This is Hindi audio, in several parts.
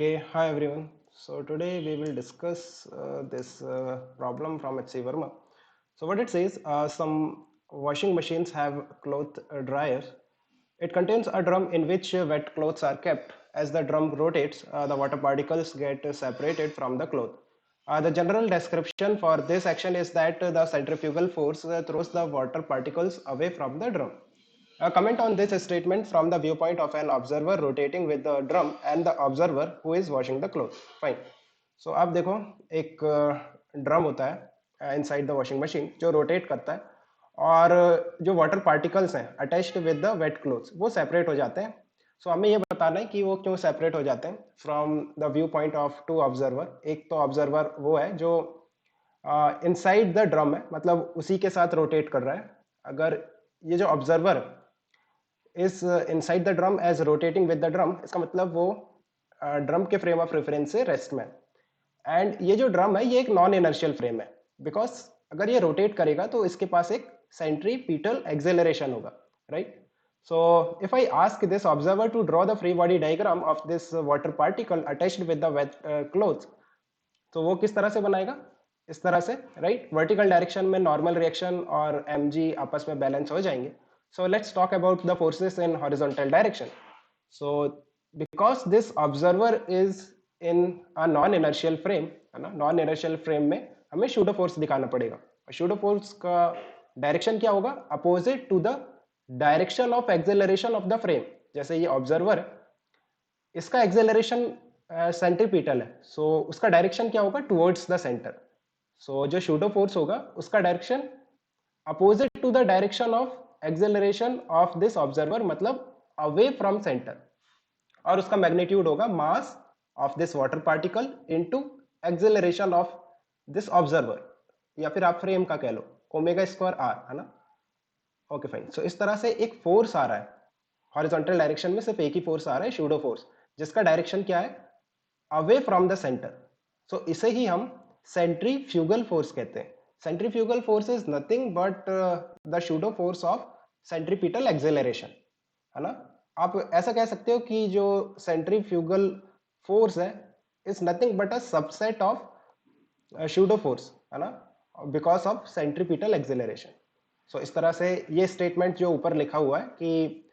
Okay, hi everyone. So today we will discuss this problem from HC Verma. So what it says, some washing machines have cloth dryers. It contains a drum in which wet clothes are kept. As the drum rotates, the water particles get separated from the cloth. The general description for this action is that the centrifugal force throws the water particles away from the drum. A comment on this statement from the viewpoint of an observer rotating with the drum and the observer who is washing the clothes. Fine. So आप देखो एक ड्रम होता है इनसाइड द वॉशिंग मशीन जो रोटेट करता है और जो वाटर पार्टिकल्स हैं attached with the wet clothes वो सेपरेट हो जाते हैं. सो हमें ये बताना है कि वो क्यों सेपरेट हो जाते हैं from the view point of two observer. एक तो ऑब्जर्वर वो है जो इनसाइड द ड्रम है, मतलब उसी के साथ रोटेट कर रहा है. अगर ये जो observer is inside the drum as rotating with the drum, इसका मतलब वो ड्रम के फ्रेम ऑफ रेफरेंस से रेस्ट में. एंड ये जो ड्रम है ये एक नॉन इनर्शियल फ्रेम है, बिकॉज अगर ये रोटेट करेगा तो इसके पास एक सेंट्रीपिटल एक्सेलरेशन होगा, right. So if I ask this observer to draw the free body diagram of this water particle attached with the wet clothes, तो वो किस तरह से बनाएगा? इस तरह से, राइट. वर्टिकल डायरेक्शन में नॉर्मल रिएक्शन और mg आपस में बैलेंस हो जाएंगे. So let's talk about the forces in horizontal direction. So because this observer is in a non-inertial frame, है ना, non-inertial frame में हमें pseudo force दिखाना पड़ेगा. pseudo force का डायरेक्शन क्या होगा? Opposite to the direction of acceleration of the frame. जैसे ये ऑब्जर्वर है, इसका एक्सेलरेशन सेंट्रीपिटल है, सो उसका डायरेक्शन क्या होगा? Towards the centre. सो जो pseudo force होगा उसका direction opposite to the direction of acceleration of this observer, मतलब अवे फ्रॉम सेंटर. और उसका मैग्नीट्यूड होगा mass of this water particle into acceleration of this observer, या फिर आप फ्रेम का कह लो ओमेगा स्क्वायर आर, है ना. Okay fine. सो इस तरह से एक फोर्स आ रहा है हॉरिजॉन्टल डायरेक्शन में, सिर्फ एक ही फोर्स आ रहा है, शूडो फोर्स, जिसका डायरेक्शन क्या है? Away from the centre. So इसे ही हम सेंट्रीफ्यूगल फोर्स कहते हैं. Centrifugal force is nothing but the pseudo force of centripetal acceleration, है ना. आप ऐसा कह सकते हो कि जो सेंट्रीफ्यूगल फोर्स है is nothing but a subset of pseudo force, है ना, because of centripetal acceleration. So इस तरह से ये स्टेटमेंट जो ऊपर लिखा हुआ है कि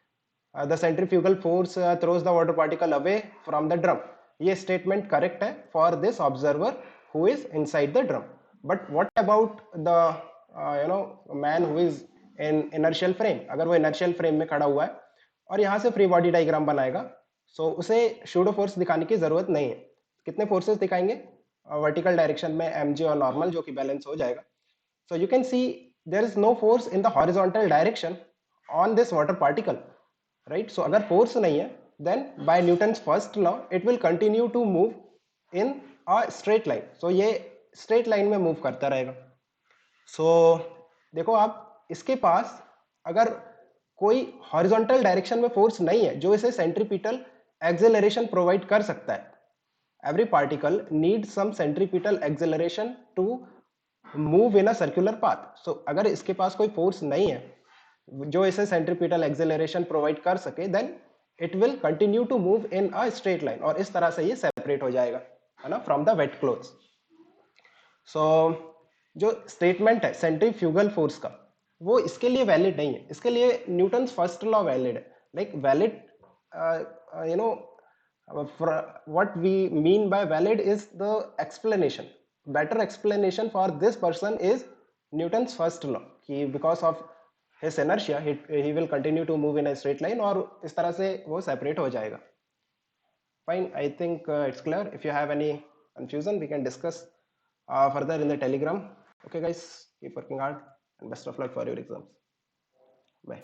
the centrifugal force throws the water particle away from the drum, ये स्टेटमेंट करेक्ट है for this observer who is inside the drum. But what about the man who is in inertial frame? अगर वो इनर्शियल फ्रेम में खड़ा हुआ है और यहाँ से फ्री बॉडी डायग्राम बनाएगा, सो उसे शूडो फोर्स दिखाने की जरूरत नहीं है. कितने फोर्सेस दिखाएंगे? वर्टिकल डायरेक्शन में mg और नॉर्मल, जो कि बैलेंस हो जाएगा. So you can see there is no force in the horizontal direction on this water particle, right. So अगर फोर्स नहीं है, then by Newton's first law it will continue to move in a straight line. So ये स्ट्रेट लाइन में मूव करता रहेगा. सो देखो आप, इसके पास अगर कोई हॉरिजॉन्टल डायरेक्शन में फोर्स नहीं है जो इसे सेंट्रीपिटल एक्सेलरेशन प्रोवाइड कर सकता है. Every particle need some centripetal acceleration to move in a circular path. So अगर इसके पास कोई फोर्स नहीं है जो इसे सेंट्रीपिटल एक्सेलरेशन प्रोवाइड कर सके, then it will continue to move in a straight line, और इस तरह से ये सेपरेट हो जाएगा, है ना, फ्रॉम द वेट क्लोथ्स. सो जो स्टेटमेंट है सेंट्रीफ्यूगल फोर्स का, वो इसके लिए वैलिड नहीं है. इसके लिए न्यूटन्स फर्स्ट लॉ वैलिड है. Like valid, you know, what we mean by valid is the explanation. Better explanation for this person is Newton's first law, कि because of his inertia he will continue to move in a straight line, और इस तरह से वो separate हो जाएगा. Fine, I think it's clear. If you have any confusion we can discuss further in the telegram. Okay guys, keep working hard and best of luck for your exams. Bye.